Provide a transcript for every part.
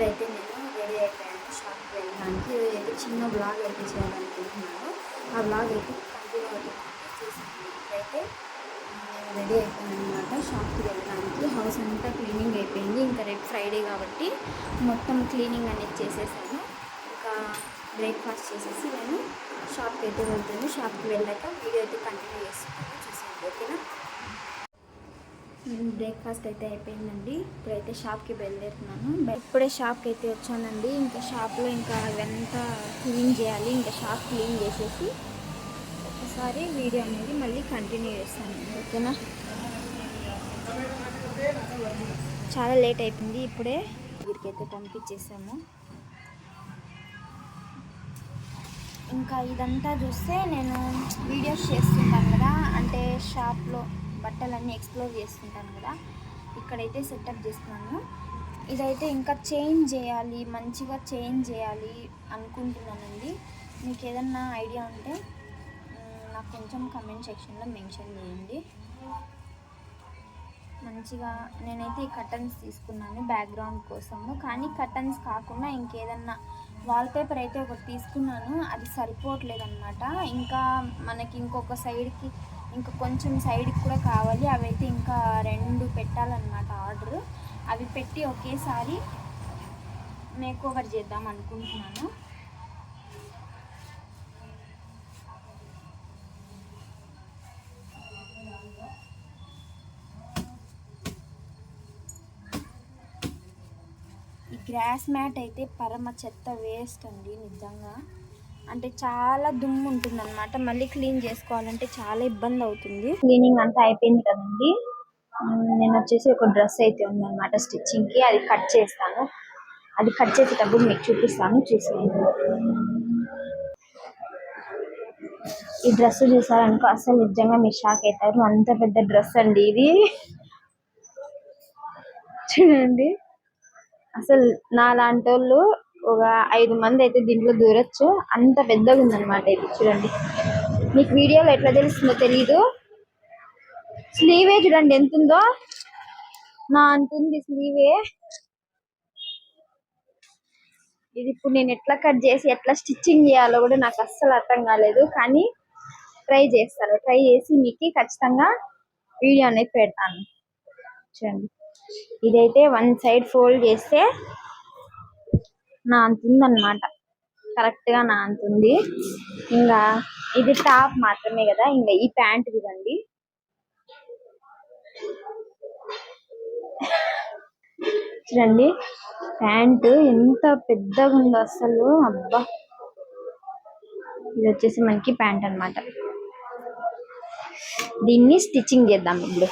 ఇప్పుడైతే నేను రెడీ అయిపోయాను షాప్కి వెళ్ళడానికి. అయితే చిన్న బ్లాగ్ అయితే చేయాలనుకుంటున్నాను. ఆ బ్లాగ్ అయితే కంటిన్యూ అవుతుందండి చూసాను. ఇప్పుడైతే నేను రెడీ అయిపోయాను అనమాట షాప్కి వెళ్ళడానికి. హౌస్ అంతా క్లీనింగ్ అయిపోయింది. ఇంకా రేపు ఫ్రైడే కాబట్టి మొత్తం క్లీనింగ్ అనేది చేసేసాను. ఇంకా బ్రేక్ఫాస్ట్ చేసేసి నేను షాప్కి అయితే వెళ్తాను. షాప్కి వెళ్ళాక వీడియో అయితే కంటిన్యూ చేస్తున్నాను, చూసేయండి ఓకేనా. బ్రేక్ఫాస్ట్ అయితే అయిపోయిందండి. ఇప్పుడైతే షాప్కి బయలుదేరుతున్నాను. ఇప్పుడే షాప్కి అయితే వచ్చానండి. ఇంకా షాప్లో ఇంకా అవంతా క్లీన్ చేయాలి. ఇంకా షాప్ క్లీన్ చేసేసి ఒకసారి వీడియో అనేది మళ్ళీ కంటిన్యూ చేస్తాను ఓకేనా. చాలా లేట్ అయిపోయింది. ఇప్పుడే దగ్గరికైతే పంపించేసాము. ఇంకా ఇదంతా చూస్తే నేను వీడియోస్ చేస్తుంటాను కదా, అంటే షాప్లో బట్టలన్నీ ఎక్స్ప్లోర్ చేస్తుంటాను కదా, ఇక్కడైతే సెటప్ చేస్తున్నాను. ఇదైతే ఇంకా చేంజ్ చేయాలి, మంచిగా చేంజ్ చేయాలి అనుకుంటున్నానండి. మీకు ఏదన్నా ఐడియా ఉంటే నాకు కొంచెం కమెంట్ సెక్షన్లో మెన్షన్ చేయండి. మంచిగా నేనైతే ఈ కర్టన్స్ తీసుకున్నాను బ్యాక్గ్రౌండ్ కోసము, కానీ కర్టన్స్ కాకుండా ఇంకేదన్నా వాల్పేపర్ అయితే ఒకటి తీసుకున్నాను, అది సరిపోవట్లేదు అనమాట. ఇంకా మనకి ఇంకొక సైడ్కి ఇంకా కొంచెం సైడ్కి కూడా కావాలి. అవైతే ఇంకా 2 పెట్టాలన్నమాట ఆర్డర్. అవి పెట్టి ఒకేసారి మేక్ ఓవర్ చేద్దాం అనుకుంటున్నాను. ఈ గ్రాస్ మ్యాట్ అయితే పరమ చెత్త, వేస్ట్ అండి నిజంగా. అంటే చాలా దుమ్ము ఉంటుంది అనమాట. మళ్ళీ క్లీన్ చేసుకోవాలంటే చాలా ఇబ్బంది అవుతుంది. క్లీనింగ్ అంతా అయిపోయింది కదండి. నేను వచ్చేసి ఒక డ్రెస్ అయితే ఉందన్నమాట స్టిచ్చింగ్కి, అది కట్ చేస్తాను. అది కట్ చేసేటప్పుడు మీకు చూపిస్తాను, చూసేయండి. ఈ డ్రెస్ చూసారనుకో అసలు నిజంగా మీరు షాక్ అవుతారు. అంత పెద్ద డ్రెస్ అండి ఇది. చూడండి, అసలు నా లాంటి వాళ్ళు ఒక 5 మంది అయితే దీంట్లో దూరచ్చు, అంత పెద్దగా ఉందన్నమాట ఇది. చూడండి, మీకు వీడియోలో ఎట్లా తెలుస్తుందో తెలీదు. స్లీవే చూడండి ఎంత ఉందో, నా అంతుంది స్లీవే. ఇది ఇప్పుడు నేను ఎట్లా కట్ చేసి ఎట్లా స్టిచ్చింగ్ చేయాలో కూడా నాకు అస్సలు అర్థం కాలేదు, కానీ ట్రై చేస్తాను. ట్రై చేసి మీకు ఖచ్చితంగా వీడియో అనేది పెడతాను. చూడండి, ఇదైతే 1 సైడ్ ఫోల్డ్ చేస్తే నా అంతుందన్నమాట, కరెక్ట్గా నా అంతుంది. ఇంకా ఇది టాప్ మాత్రమే కదా. ఇంకా ఈ ప్యాంట్ చూడండి, చూడండి ప్యాంట్ ఎంత పెద్దగా ఉందో అసలు, అబ్బా. ఇది వచ్చేసి మనకి ప్యాంట్ అన్నమాట. దీన్ని స్టిచ్చింగ్ చేద్దాం ఇప్పుడు.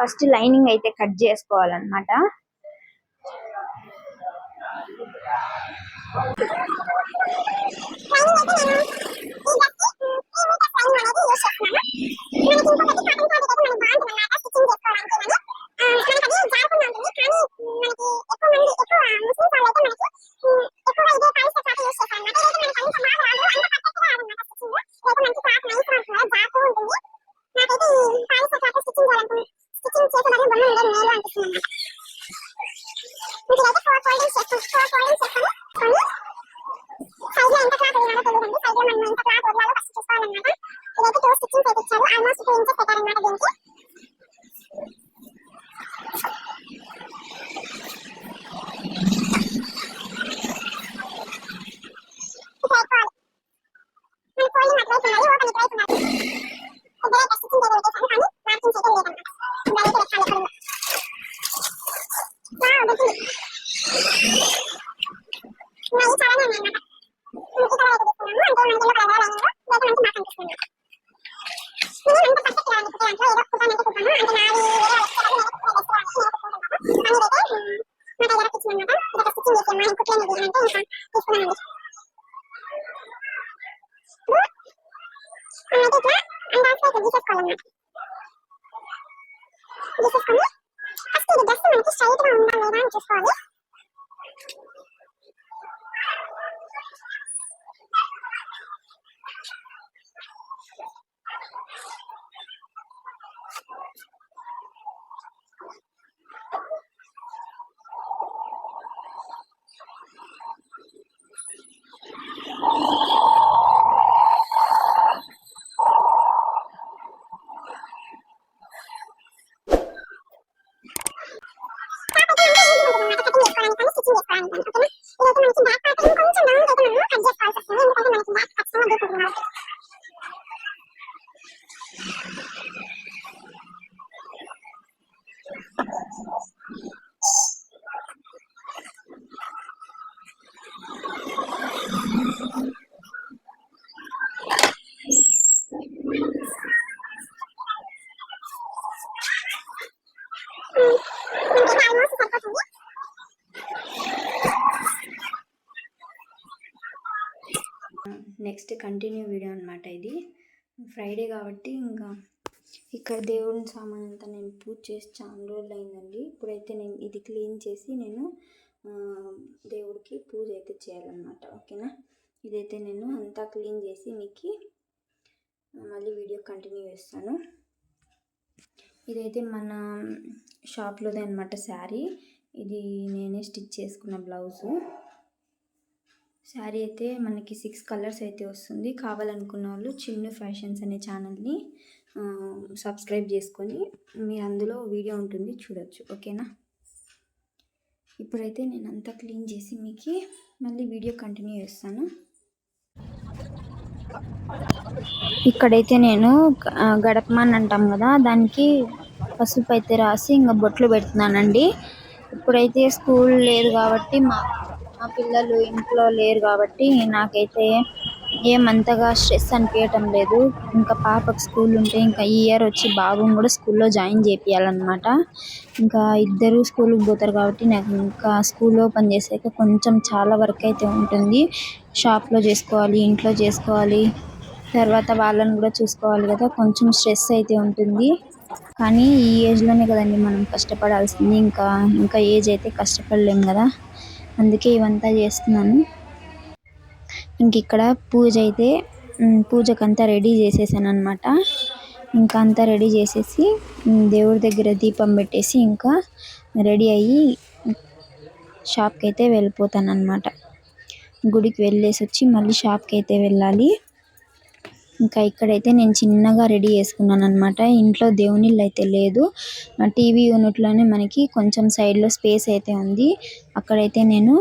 ఫస్ట్ లైనింగ్ అయితే కట్ చేసుకోవాలన్నమాట. నెక్స్ట్ కంటిన్యూ వీడియో అనమాట ఇది. ఫ్రైడే కాబట్టి ఇంకా ఇక్కడ దేవుని సామాన్ అంతా నేను పూజ చేసి చాలా రోజులు అయిందండి. ఇప్పుడైతే నేను ఇది క్లీన్ చేసి నేను దేవుడికి పూజ అయితే చేయాలన్నమాట. ఓకేనా, ఇదైతే నేను అంతా క్లీన్ చేసి మీకు మళ్ళీ వీడియో కంటిన్యూ చేస్తాను. ఇదైతే మన షాప్లోదే అనమాట శారీ. ఇది నేనే స్టిచ్ చేసుకున్న బ్లౌజు. శారీ అయితే మనకి 6 కలర్స్ అయితే వస్తుంది. కావాలనుకున్న వాళ్ళు చిన్ను ఫ్యాషన్స్ అనే ఛానల్ని సబ్స్క్రైబ్ చేసుకొని మీరు అందులో వీడియో ఉంటుంది చూడొచ్చు. ఓకేనా, ఇప్పుడైతే నేను అంతా క్లీన్ చేసి మీకు మళ్ళీ వీడియో కంటిన్యూ చేస్తాను. ఇక్కడైతే నేను గడపమాన్ అంటాం కదా, దానికి పసుపు అయితే రాసి ఇంకా బొట్లు పెడుతున్నానండి. ఇప్పుడైతే స్కూల్ లేదు కాబట్టి మా పిల్లలు ఇంట్లో లేరు కాబట్టి నాకైతే ఏమంతగా స్ట్రెస్ అనిపించటం లేదు. ఇంకా పాపకు స్కూల్ ఉంటే ఇంకా ఈ ఇయర్ వచ్చి బాబుని కూడా స్కూల్లో జాయిన్ చేపియాలన్నమాట. ఇంకా ఇద్దరు స్కూల్కి పోతారు కాబట్టి నాకు ఇంకా స్కూల్ ఓపెన్ చేసాక కొంచెం చాలా వర్క్ అయితే ఉంటుంది. షాప్లో చేసుకోవాలి, ఇంట్లో చేసుకోవాలి, తర్వాత వాళ్ళని కూడా చూసుకోవాలి కదా, కొంచెం స్ట్రెస్ అయితే ఉంటుంది. కానీ ఈ ఏజ్లోనే కదండి మనం కష్టపడాల్సింది. ఇంకా ఏజ్ అయితే కష్టపడలేం కదా, అందుకే ఇవంతా చేస్తున్నాను. ఇంక ఇక్కడ పూజ అయితే పూజకంతా రెడీ చేసేసాను అనమాట. ఇంకా అంతా రెడీ చేసేసి దేవుడి దగ్గర దీపం పెట్టేసి ఇంకా రెడీ అయ్యి షాప్కి అయితే వెళ్ళిపోతాను అనమాట. గుడికి వెళ్ళేసి వచ్చి మళ్ళీ షాప్కి అయితే వెళ్ళాలి. ఇంకా ఇక్కడైతే నేను చిన్నగా రెడీ చేసుకున్నాను అనమాట. ఇంట్లో దేవునిళ్ళు అయితే లేదు. టీవీ యూనిట్లోనే మనకి కొంచెం సైడ్లో స్పేస్ అయితే ఉంది. అక్కడైతే నేను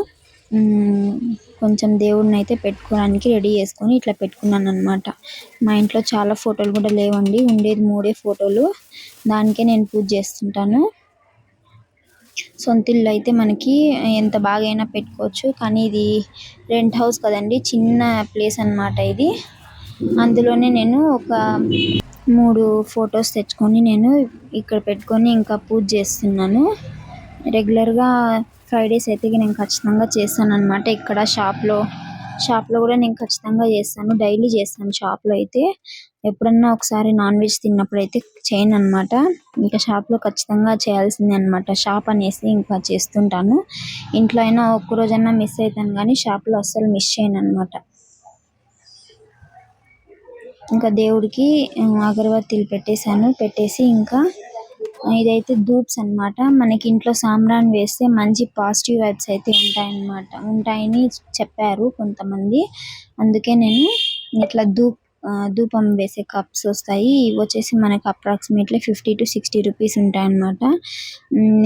కొంచెం దేవుడిని అయితే పెట్టుకోవడానికి రెడీ చేసుకొని ఇట్లా పెట్టుకున్నాను అనమాట. మా ఇంట్లో చాలా ఫోటోలు కూడా లేవండి, ఉండేది 3 ఫోటోలు. దానికే నేను పూజ చేస్తుంటాను. సొంత ఇల్లు అయితే మనకి ఎంత బాగైనా పెట్టుకోవచ్చు, కానీ ఇది రెంట్ హౌస్ కదండి, చిన్న ప్లేస్ అనమాట ఇది. అందులోనే నేను ఒక 3 ఫొటోస్ తెచ్చుకొని నేను ఇక్కడ పెట్టుకొని ఇంకా పూజ చేస్తున్నాను. రెగ్యులర్గా ఫ్రైడేస్ అయితే నేను ఖచ్చితంగా చేస్తాను అనమాట. ఇక్కడ షాప్లో కూడా నేను ఖచ్చితంగా చేస్తాను, డైలీ చేస్తాను. షాప్లో అయితే ఎప్పుడన్నా ఒకసారి నాన్ వెజ్ తిన్నప్పుడు అయితే చేయను అనమాట. ఇంకా షాప్లో ఖచ్చితంగా చేయాల్సిందే అనమాట. షాప్ అనేసి ఇంకా చేస్తుంటాను. ఇంట్లో అయినా ఒక్కరోజన్నా మిస్ అవుతాను కానీ షాప్లో అస్సలు మిస్ చేయను అనమాట. ఇంకా దేవుడికి అగరబత్తీలు పెట్టేసి ఇంకా ఇదైతే ధూప్స్ అనమాట. మనకి ఇంట్లో సాంబ్రాణి వేస్తే మంచి పాజిటివ్ వైబ్స్ అయితే ఉంటాయని చెప్పారు కొంతమంది. అందుకే నేను ఇట్లా ధూపం వేసే కప్స్ వస్తాయి. ఇవి వచ్చేసి మనకి అప్రాక్సిమేట్లీ 50 to 60 రూపీస్ ఉంటాయన్నమాట.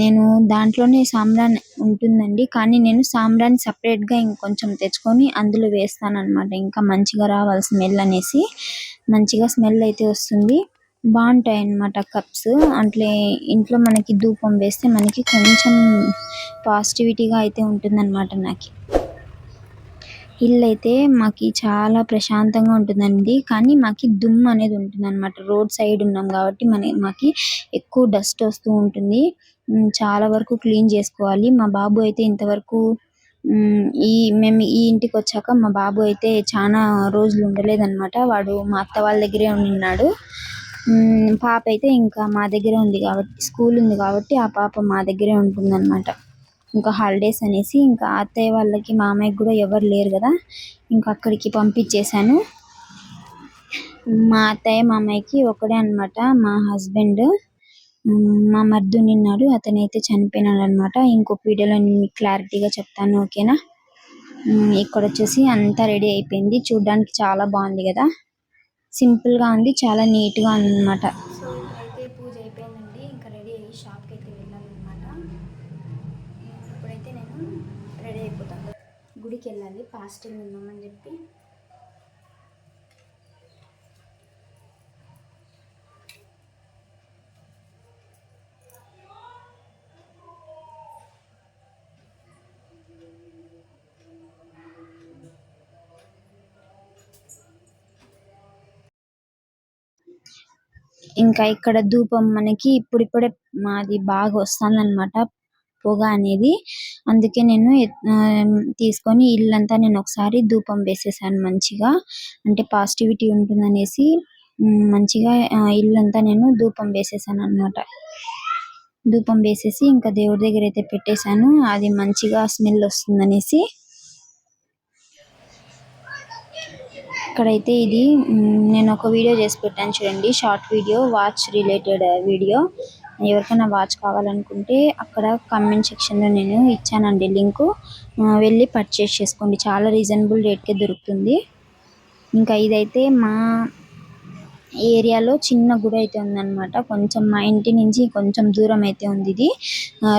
నేను దాంట్లోనే సాంబ్రాణి ఉంటుందండి, కానీ నేను సాంబ్రాణి సపరేట్గా ఇంకొంచెం తెచ్చుకొని అందులో వేస్తాను అనమాట. ఇంకా మంచిగా రావాలి స్మెల్ అనేసి. మంచిగా స్మెల్ అయితే వస్తుంది, బాగుంటాయి అన్నమాట కప్స్. అంటే ఇంట్లో మనకి ధూపం వేస్తే మనకి కొంచెం పాజిటివిటీగా అయితే ఉంటుందన్నమాట. నాకు ఇల్లు అయితే మాకు చాలా ప్రశాంతంగా ఉంటుందండి, కానీ మాకు దుమ్ము అనేది ఉంటుంది అనమాట. రోడ్ సైడ్ ఉన్నాం కాబట్టి మాకు ఎక్కువ డస్ట్ వస్తూ ఉంటుంది. చాలా వరకు క్లీన్ చేసుకోవాలి. మా బాబు అయితే ఇంతవరకు మేము ఈ ఇంటికి వచ్చాక మా బాబు అయితే చాలా రోజులు ఉండలేదన్నమాట. వాడు మా అత్త వాళ్ళ దగ్గరే ఉన్నాడు. పాప అయితే ఇంకా మా దగ్గరే ఉంది కాబట్టి, స్కూల్ ఉంది కాబట్టి ఆ పాప మా దగ్గరే ఉంటుందన్నమాట. ఇంకా హాలిడేస్ అనేసి ఇంకా అత్తయ్య వాళ్ళకి మామయ్యకి కూడా ఎవరు లేరు కదా, ఇంకా అక్కడికి పంపించేశాను. మా అత్తయ్య మామయ్యకి ఒకడే అనమాట మా హస్బెండ్. మా మర్ది ఉన్నాడు, అతనైతే చనిపోయినాడు అనమాట. ఇంకొక వీడియోలో నేను క్లారిటీగా చెప్తాను. ఓకేనా, ఇక్కడ వచ్చేసి అంతా రెడీ అయిపోయింది. చూడ్డానికి చాలా బాగుంది కదా, సింపుల్గా ఉంది, చాలా నీట్గా ఉంది అనమాట. సో ఇప్పుడైతే పూజ అయిపోయిందండి, ఇంకా రెడీ అయ్యి షాప్కి అయితే వెళ్ళాలన్నమాట. ఇప్పుడైతే నేను రెడీ అయిపోతాను, గుడికి వెళ్ళాలి, ఫాస్టింగ్ ఉన్నామని చెప్పి. ఇంకా ఇక్కడ ధూపం మనకి ఇప్పుడిప్పుడే మాది బాగా వస్తుంది అనమాట. పొగ అనేది. అందుకే నేను తీసుకొని ఇల్లంతా నేను ఒకసారి ధూపం వేసేసాను మంచిగా, అంటే పాజిటివిటీ ఉంటుందనేసి మంచిగా ఇల్లంతా నేను ధూపం వేసేసాను అన్నమాట. ధూపం వేసేసి ఇంకా దేవుడి దగ్గర అయితే పెట్టేశాను, అది మంచిగా స్మెల్ వస్తుందనేసి. ఇక్కడైతే ఇది నేను ఒక వీడియో చేసి పెట్టాను చూడండి, short video, watch related video. ఎవరికైనా వాచ్ కావాలనుకుంటే అక్కడ కామెంట్ సెక్షన్లో నేను ఇచ్చానండి లింక్, వెళ్ళి పర్చేస్ చేసుకోండి, చాలా రీజనబుల్ రేట్కే దొరుకుతుంది. ఇంకా ఇదైతే మా ఏరియాలో చిన్న గుడి అయితే ఉందన్నమాట, కొంచెం మా ఇంటి నుంచి కొంచెం దూరం అయితే ఉంది. ఇది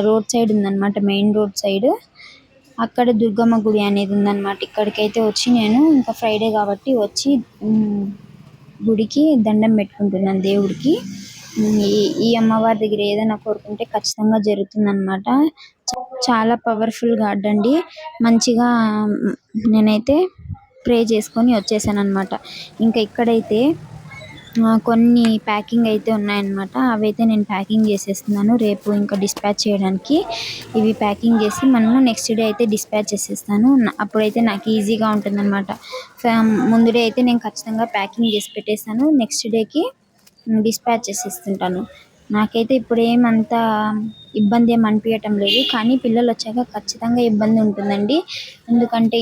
రోడ్ సైడ్ ఉందన్నమాట, మెయిన్ రోడ్ సైడ్. అక్కడ దుర్గమ్మ గుడి అనేది ఉందన్నమాట. ఇక్కడికైతే వచ్చి నేను ఇంకా ఫ్రైడే కాబట్టి వచ్చి గుడికి దండం పెట్టుకుంటున్నాను దేవుడికి. ఈ అమ్మవారి దగ్గర ఏదైనా కోరుకుంటే ఖచ్చితంగా జరుగుతుందన్నమాట. చాలా పవర్ఫుల్ గాడ్ అండి. మంచిగా నేనైతే ప్రే చేసుకొని వచ్చేసాను అన్నమాట. ఇంకా ఇక్కడైతే కొన్ని ప్యాకింగ్ అయితే ఉన్నాయన్నమాట, అవైతే నేను ప్యాకింగ్ చేసేస్తున్నాను రేపు ఇంకా డిస్పాచ్ చేయడానికి. ఇవి ప్యాకింగ్ చేసి మనము నెక్స్ట్ డే అయితే డిస్పాచ్ చేసేస్తాను, అప్పుడైతే నాకు ఈజీగా ఉంటుందన్నమాట. ముందు డే అయితే నేను ఖచ్చితంగా ప్యాకింగ్ చేసి పెట్టేస్తాను, నెక్స్ట్ డేకి డిస్పాచ్ చేసేస్తుంటాను. నాకైతే ఇప్పుడు ఏమంత ఇబ్బంది ఏం అనిపించటం లేదు, కానీ పిల్లలు వచ్చాక ఖచ్చితంగా ఇబ్బంది ఉంటుందండి. ఎందుకంటే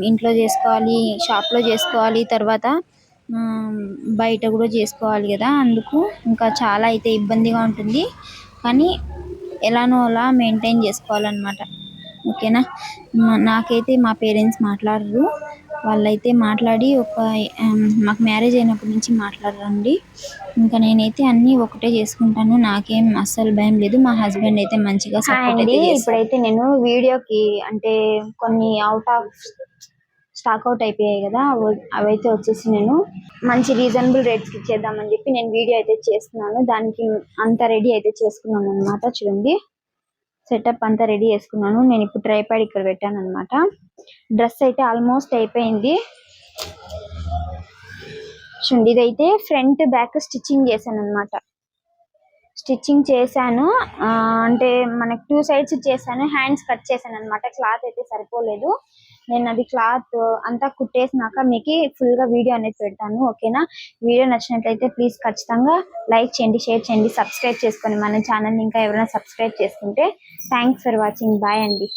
ఇంట్లో చేసుకోవాలి, షాప్లో చేసుకోవాలి, తర్వాత బయట కూడా చేసుకోవాలి కదా, అందుకు ఇంకా చాలా అయితే ఇబ్బందిగా ఉంటుంది. కానీ ఎలానో అలా మెయింటైన్ చేసుకోవాలన్నమాట. ఓకేనా. నాకైతే మా పేరెంట్స్ మాట్లాడరు, వాళ్ళైతే మాట్లాడి మాకు మ్యారేజ్ అయినప్పటి నుంచి మాట్లాడరండి. ఇంకా నేనైతే అన్నీ ఒకటే చేసుకుంటాను, నాకేం అస్సలు భయం లేదు. మా హస్బెండ్ అయితే మంచిగా సపోర్ట్ అయితే చేస్తారు. ఇప్పుడైతే నేను వీడియోకి అంటే కొన్ని అవుట్ ఆఫ్ స్టాక్ అవుట్ అయిపోయాయి కదా, అవైతే వచ్చేసి నేను మంచి రీజనబుల్ రేట్స్కి ఇచ్చేద్దామని చెప్పి నేను వీడియో అయితే చేస్తున్నాను. దానికి అంతా రెడీ అయితే చేసుకున్నాను అనమాట. చూడండి, సెటప్ అంతా రెడీ చేసుకున్నాను. నేను ఇప్పుడు ట్రైపాడ్ ఇక్కడ పెట్టాను అనమాట. డ్రెస్ అయితే ఆల్మోస్ట్ అయిపోయింది. చూడండి, ఇదైతే ఫ్రంట్ బ్యాక్ స్టిచ్చింగ్ చేశాను అనమాట. స్టిచ్చింగ్ చేశాను అంటే మనకి 2 సైడ్స్ చేశాను, హ్యాండ్స్ కట్ చేశాను అనమాట. క్లాత్ అయితే సరిపోలేదు, నేను అది క్లాత్ అంతా కుట్టేసినాక మీకు ఫుల్ గా వీడియో అనేది పెడతాను. ఓకేనా. వీడియో నచ్చినట్లయితే ప్లీజ్ ఖచ్చితంగా లైక్ చేయండి, షేర్ చేయండి, సబ్స్క్రైబ్ చేసుకోండి మన ఛానల్. ఇంకా ఎవరైనా సబ్స్క్రైబ్ చేసుకుంటే థ్యాంక్స్ ఫర్ వాచింగ్. బాయ్ అండి.